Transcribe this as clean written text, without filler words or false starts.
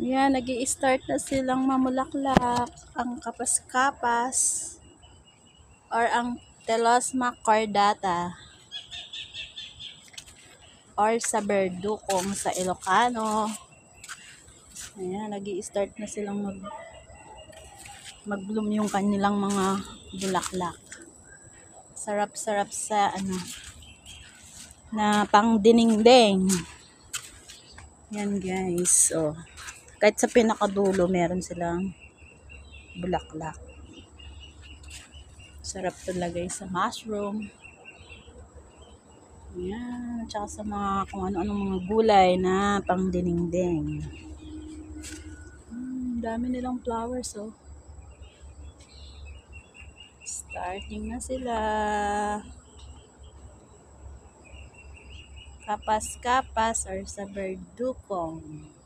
Yan, nag-i-start na silang mamulaklak. Ang kapas-kapas or ang Telosma cordata or sa Berdukong sa Ilocano. Ayan, nag-i-start na silang mag-bloom yung kanilang mga bulaklak. Sarap-sarap sa na pang dinengdeng. Yan guys. Oh. Kahit sa pinakadulo meron silang bulaklak. Sarap to lagay sa mushroom. Yan, tsaka sa mga kung ano-anong mga gulay na pang dinengdeng. Dami nilang flowers oh. Starting na sila. Kapas-kapas or sa Berdukong.